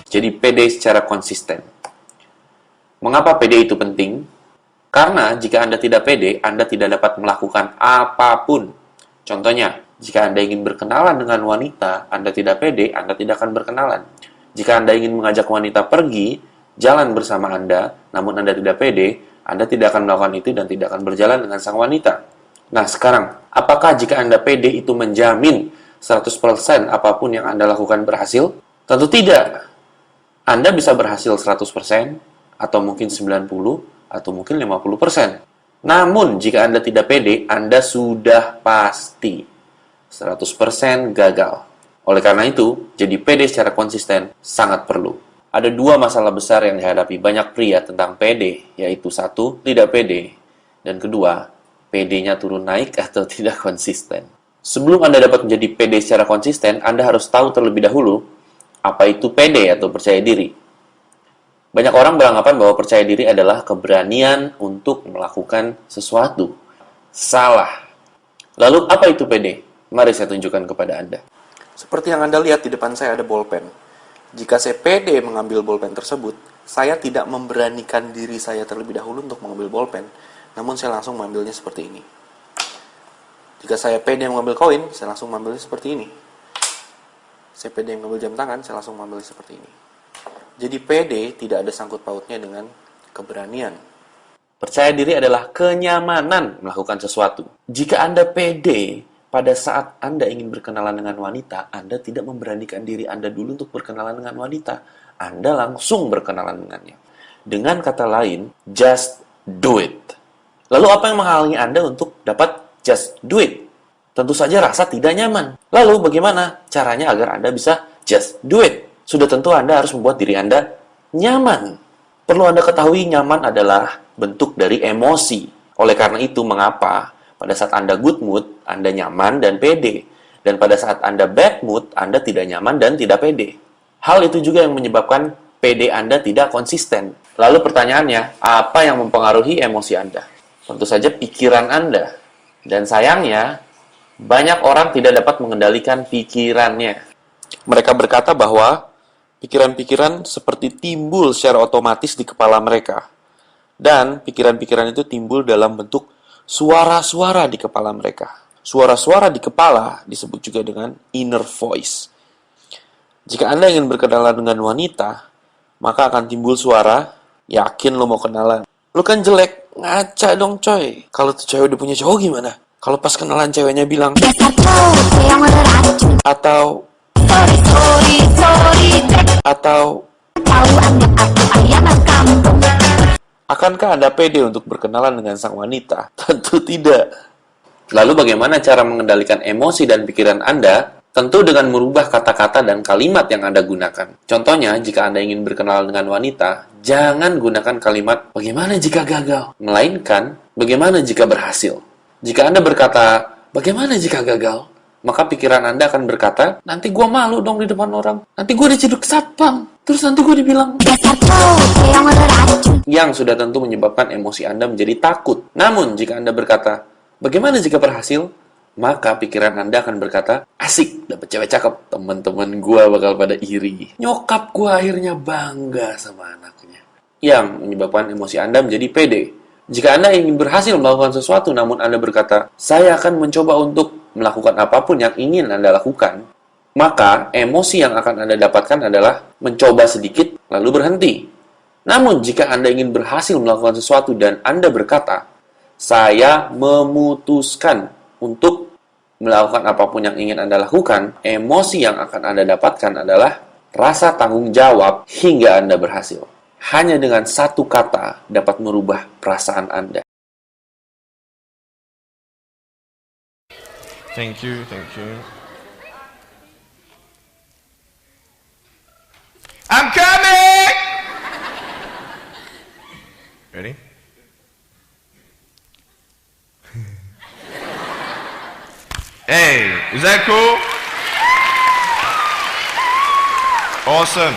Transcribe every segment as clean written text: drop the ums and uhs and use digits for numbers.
Jadi pede secara konsisten. Mengapa pede itu penting? Karena jika Anda tidak pede, Anda tidak dapat melakukan apapun. Contohnya, jika Anda ingin berkenalan dengan wanita, Anda tidak pede, Anda tidak akan berkenalan. Jika Anda ingin mengajak wanita pergi, jalan bersama Anda, namun Anda tidak pede, Anda tidak akan melakukan itu dan tidak akan berjalan dengan sang wanita. Nah, sekarang, apakah jika Anda pede itu menjamin 100% apapun yang Anda lakukan berhasil? Tentu tidak. Anda bisa berhasil 100%, atau mungkin 90%, atau mungkin 50%. Namun, jika Anda tidak pede, Anda sudah pasti 100% gagal. Oleh karena itu, jadi pede secara konsisten sangat perlu. Ada dua masalah besar yang dihadapi banyak pria tentang pede, yaitu satu, tidak pede, dan kedua, PD-nya turun naik atau tidak konsisten. Sebelum Anda dapat menjadi pede secara konsisten, Anda harus tahu terlebih dahulu apa itu pede atau percaya diri. Banyak orang beranggapan bahwa percaya diri adalah keberanian untuk melakukan sesuatu. Salah. Lalu apa itu pede? Mari saya tunjukkan kepada Anda. Seperti yang Anda lihat di depan saya ada bolpen. Jika saya pede mengambil bolpen tersebut, saya tidak memberanikan diri saya terlebih dahulu untuk mengambil bolpen, namun saya langsung mengambilnya seperti ini. Jika saya pede mengambil koin, saya langsung mengambilnya seperti ini. Saya pede mengambil jam tangan, saya langsung mengambilnya seperti ini. Jadi pede tidak ada sangkut pautnya dengan keberanian. Percaya diri adalah kenyamanan melakukan sesuatu. Jika Anda pede, pada saat Anda ingin berkenalan dengan wanita, Anda tidak memberanikan diri Anda dulu untuk berkenalan dengan wanita. Anda langsung berkenalan dengannya. Dengan kata lain, just do it. Lalu apa yang menghalangi Anda untuk dapat just do it? Tentu saja rasa tidak nyaman. Lalu bagaimana caranya agar Anda bisa just do it? Sudah tentu Anda harus membuat diri Anda nyaman. Perlu Anda ketahui nyaman adalah bentuk dari emosi. Oleh karena itu, mengapa pada saat Anda good mood, Anda nyaman dan pede. Dan pada saat Anda bad mood, Anda tidak nyaman dan tidak pede. Hal itu juga yang menyebabkan pede Anda tidak konsisten. Lalu pertanyaannya, apa yang mempengaruhi emosi Anda? Tentu saja pikiran Anda. Dan sayangnya, banyak orang tidak dapat mengendalikan pikirannya. Mereka berkata bahwa pikiran-pikiran seperti timbul secara otomatis di kepala mereka. Dan pikiran-pikiran itu timbul dalam bentuk suara-suara di kepala mereka. Suara-suara di kepala disebut juga dengan inner voice. Jika Anda ingin berkenalan dengan wanita, maka akan timbul suara, yakin lo mau kenalan. Lo kan jelek, ngaca dong coy. Kalau tuh cewek udah punya cowok gimana? Kalau pas kenalan ceweknya bilang, atau akankah Anda pede untuk berkenalan dengan sang wanita? Tentu tidak. Lalu bagaimana cara mengendalikan emosi dan pikiran Anda? Tentu dengan merubah kata-kata dan kalimat yang Anda gunakan. Contohnya, jika Anda ingin berkenalan dengan wanita, jangan gunakan kalimat, bagaimana jika gagal? Melainkan, bagaimana jika berhasil? Jika Anda berkata, bagaimana jika gagal? Maka pikiran Anda akan berkata, nanti gue malu dong di depan orang. Nanti gue diciduk satpam. Terus nanti gue dibilang, yang sudah tentu menyebabkan emosi Anda menjadi takut. Namun, jika Anda berkata, bagaimana jika berhasil? Maka pikiran Anda akan berkata, asik, dapet cewek cakep. Teman-teman gue bakal pada iri. Nyokap gue akhirnya bangga sama anaknya. Yang menyebabkan emosi Anda menjadi pede. Jika Anda ingin berhasil melakukan sesuatu, namun Anda berkata, saya akan mencoba untuk melakukan apapun yang ingin Anda lakukan, maka emosi yang akan Anda dapatkan adalah mencoba sedikit, lalu berhenti. Namun, jika Anda ingin berhasil melakukan sesuatu dan Anda berkata, saya memutuskan untuk melakukan apapun yang ingin Anda lakukan, emosi yang akan Anda dapatkan adalah rasa tanggung jawab hingga Anda berhasil. Hanya dengan satu kata dapat merubah perasaan Anda. Thank you, thank you. I'm coming! Ready? Hey, is that cool? Awesome.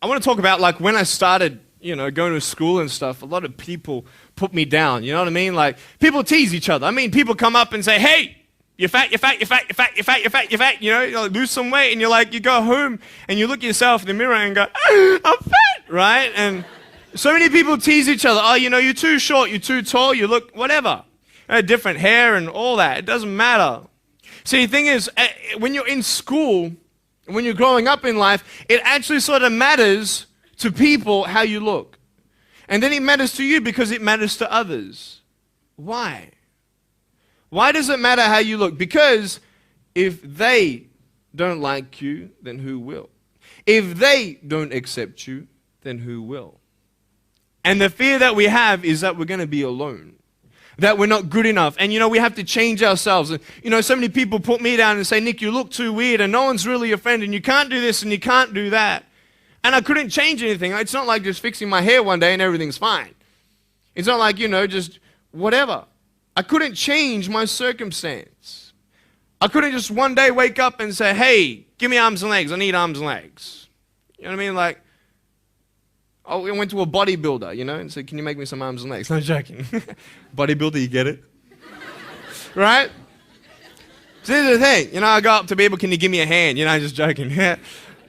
I want to talk about like when I started, going to school and stuff, a lot of people put me down, you know what I mean? Like people tease each other. I mean, people come up and say, hey, You're fat, you're fat, you're fat, you're fat, you're fat, you're fat, you're fat. You know, you like lose some weight and you're like, you go home and you look at yourself in the mirror and go, I'm fat, right? And so many people tease each other. Oh, you know, you're too short, you're too tall, you look whatever. Different hair and all that. It doesn't matter. See, the thing is, when you're in school, when you're growing up in life, it actually sort of matters to people how you look. And then it matters to you because it matters to others. Why? Why does it matter how you look? Because if they don't like you, then who will? If they don't accept you, then who will? And the fear that we have is that we're going to be alone, that we're not good enough. And, you know, we have to change ourselves. And, you know, so many people put me down and say, Nick, you look too weird and no one's really your friend and you can't do this and you can't do that. And I couldn't change anything. It's not like just fixing my hair one day and everything's fine. It's not like, you know, just whatever. I couldn't change my circumstance. I couldn't just one day wake up and say, hey, give me arms and legs. I need arms and legs. You know what I mean? Like, I went to a bodybuilder, you know, and said, can you make me some arms and legs? No, joking. Bodybuilder, you get it? Right? So this is the thing. You know, I go up to people, can you give me a hand? You know, just joking.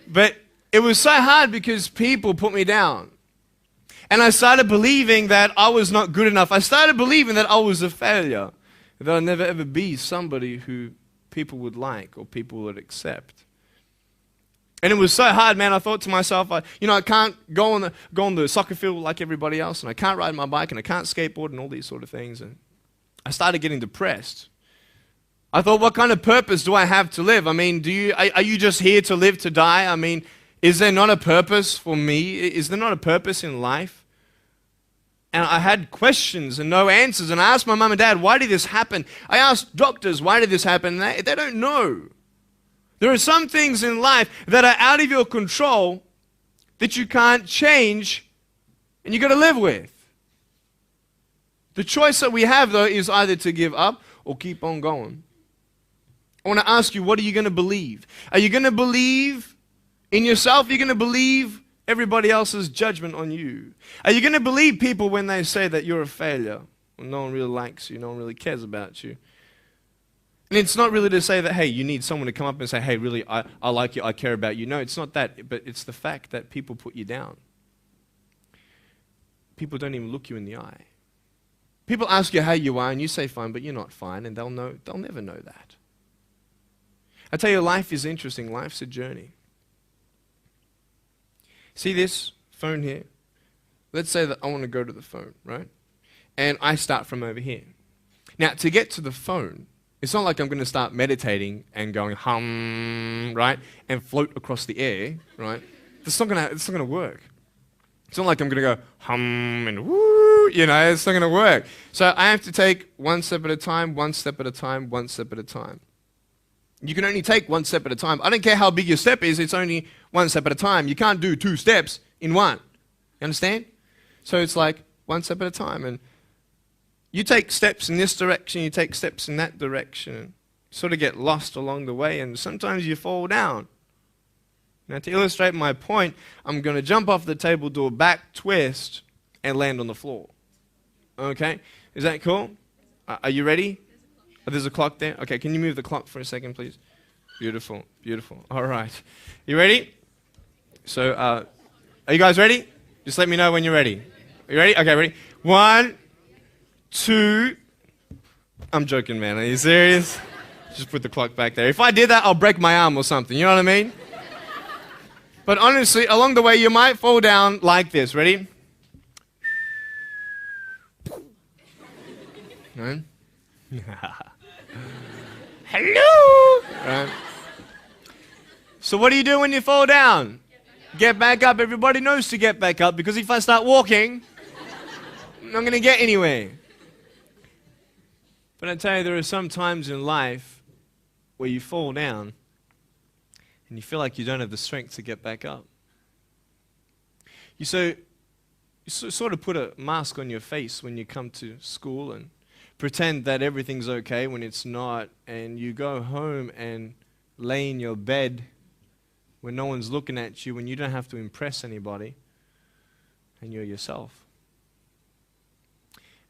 But it was so hard because people put me down. And I started believing that I was not good enough. I started believing that I was a failure. That I'd never ever be somebody who people would like or people would accept. And it was so hard, man. I thought to myself, I can't go on the soccer field like everybody else, and I can't ride my bike, and I can't skateboard, and all these sort of things. And I started getting depressed. I thought, what kind of purpose do I have to live? I mean, are you just here to live to die? I mean, is there not a purpose for me? Is there not a purpose in life? And I had questions and no answers. And I asked my mum and dad, why did this happen? I asked doctors, why did this happen? And they don't know. There are some things in life that are out of your control that you can't change and you got to live with. The choice that we have, though, is either to give up or keep on going. I want to ask you, what are you going to believe? Are you going to believe in yourself? Are you going to believe everybody else's judgment on you? Are you going to believe people when they say that you're a failure? Well, no one really likes you, no one really cares about you. And it's not really to say that, hey, you need someone to come up and say, hey, really, I like you, I care about you. No, it's not that, but it's the fact that people put you down. People don't even look you in the eye. People ask you how you are, and you say fine, but you're not fine, and they'll never know that. I tell you, life is interesting. Life's a journey. See this phone here? Let's say that I want to go to the phone, right? And I start from over here. Now, to get to the phone, it's not like I'm going to start meditating and going hum, right? And float across the air, right? It's not going to work. It's not like I'm going to go hum and woo, you know, it's not going to work. So I have to take one step at a time, one step at a time, one step at a time. You can only take one step at a time. I don't care how big your step is, it's only one step at a time. You can't do 2 steps in one. You understand? So it's like one step at a time. And you take steps in this direction, you take steps in that direction. And sort of get lost along the way, and sometimes you fall down. Now, to illustrate my point, I'm going to jump off the table, do a back twist, and land on the floor. Okay? Is that cool? Are you ready? Oh, there's a clock there? Okay, can you move the clock for a second, please? Beautiful, beautiful. All right. You ready? So, are you guys ready? Just let me know when you're ready. Are you ready? Okay, ready? 1, 2. I'm joking, man. Are you serious? Just put the clock back there. If I did that, I'll break my arm or something. You know what I mean? But honestly, along the way, you might fall down like this. Ready? Right? Hello! Right? So what do you do when you fall down? Get back up. Everybody knows to get back up, because if I start walking, I'm not going to get anywhere. But I tell you, there are some times in life where you fall down and you feel like you don't have the strength to get back up. You sort of put a mask on your face when you come to school and pretend that everything's okay when it's not, and you go home and lay in your bed when no one's looking at you, when you don't have to impress anybody, and you're yourself.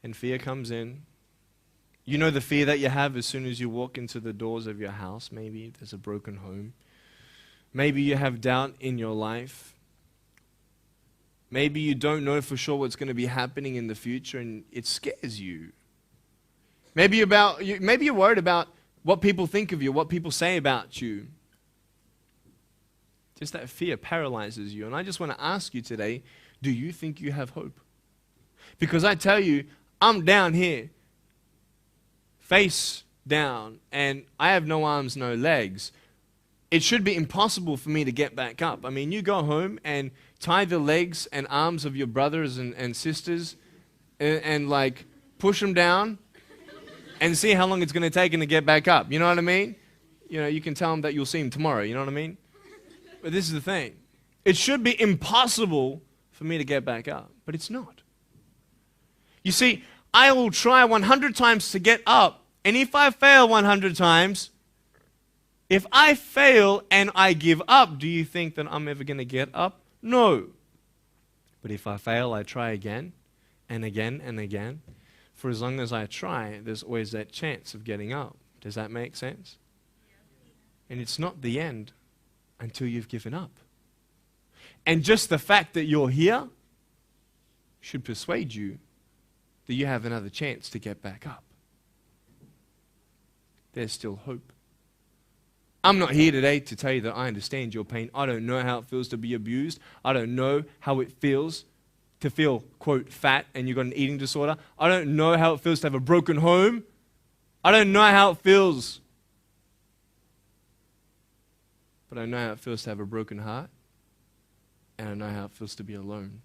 And fear comes in, You know the fear that you have as soon as you walk into the doors of your house, maybe there's a broken home. Maybe you have doubt in your life. Maybe you don't know for sure what's going to be happening in the future and it scares you. Maybe you're worried about what people think of you, what people say about you. Just that fear paralyzes you. And I just want to ask you today, do you think you have hope? Because I tell you, I'm down here, face down, and I have no arms, no legs. It should be impossible for me to get back up. I mean, you go home and tie the legs and arms of your brothers and sisters and like push them down and see how long it's going to take them to get back up. You know what I mean? You know, you can tell them that you'll see them tomorrow. You know what I mean? But this is the thing. It should be impossible for me to get back up, but it's not. You see, I will try 100 times to get up, and if I fail 100 times, if I fail and I give up, do you think that I'm ever going to get up? No. But if I fail, I try again and again and again. For as long as I try, there's always that chance of getting up. Does that make sense? And it's not the end until you've given up. And just the fact that you're here should persuade you that you have another chance to get back up. There's still hope. I'm not here today to tell you that I understand your pain. I don't know how it feels to be abused. I don't know how it feels to feel, quote, fat and you've got an eating disorder. I don't know how it feels to have a broken home. I don't know how it feels. But I know how it feels to have a broken heart. And I know how it feels to be alone.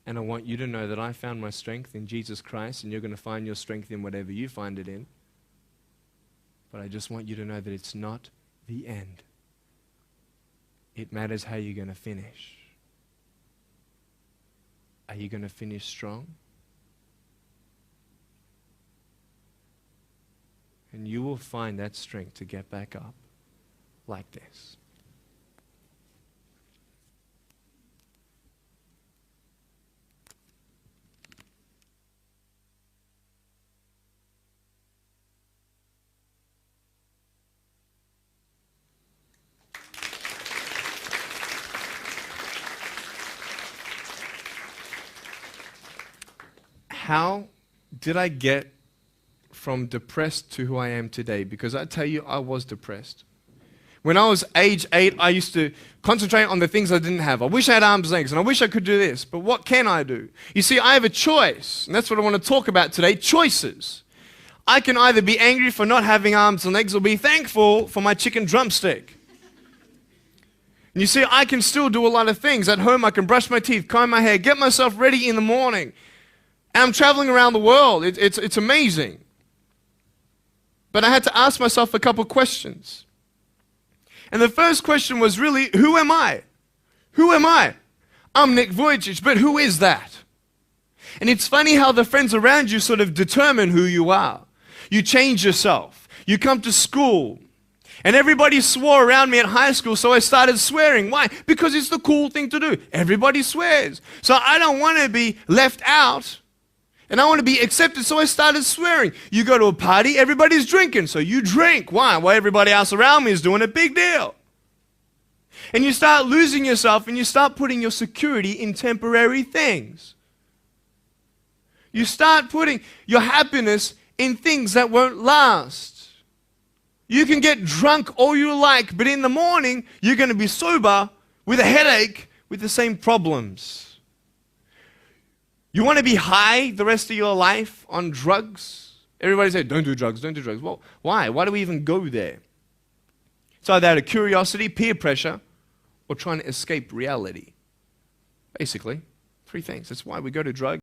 And I want you to know that I found my strength in Jesus Christ, and you're going to find your strength in whatever you find it in. But I just want you to know that it's not the end. It matters how you're going to finish. Are you going to finish strong? And you will find that strength to get back up like this. How did I get from depressed to who I am today? Because I tell you, I was depressed. When I was age 8, I used to concentrate on the things I didn't have. I wish I had arms and legs, and I wish I could do this, but what can I do? You see, I have a choice, and that's what I want to talk about today, choices. I can either be angry for not having arms and legs or be thankful for my chicken drumstick. And you see, I can still do a lot of things. At home, I can brush my teeth, comb my hair, get myself ready in the morning. And I'm traveling around the world. It's amazing. But I had to ask myself a couple questions. And the first question was really, who am I? Who am I? I'm Nick Vujicic, but who is that? And it's funny how the friends around you sort of determine who you are. You change yourself. You come to school. And everybody swore around me at high school, so I started swearing. Why? Because it's the cool thing to do. Everybody swears. So I don't want to be left out. And I want to be accepted, so I started swearing. You go to a party, everybody's drinking, so you drink. Why? Well, everybody else around me is doing a big deal. And you start losing yourself, and you start putting your security in temporary things. You start putting your happiness in things that won't last. You can get drunk all you like, but in the morning, you're going to be sober with a headache with the same problems. You want to be high the rest of your life on drugs? Everybody says, don't do drugs, don't do drugs. Well, why? Why do we even go there? It's either out of curiosity, peer pressure, or trying to escape reality. Basically, three things. That's why we go to drugs.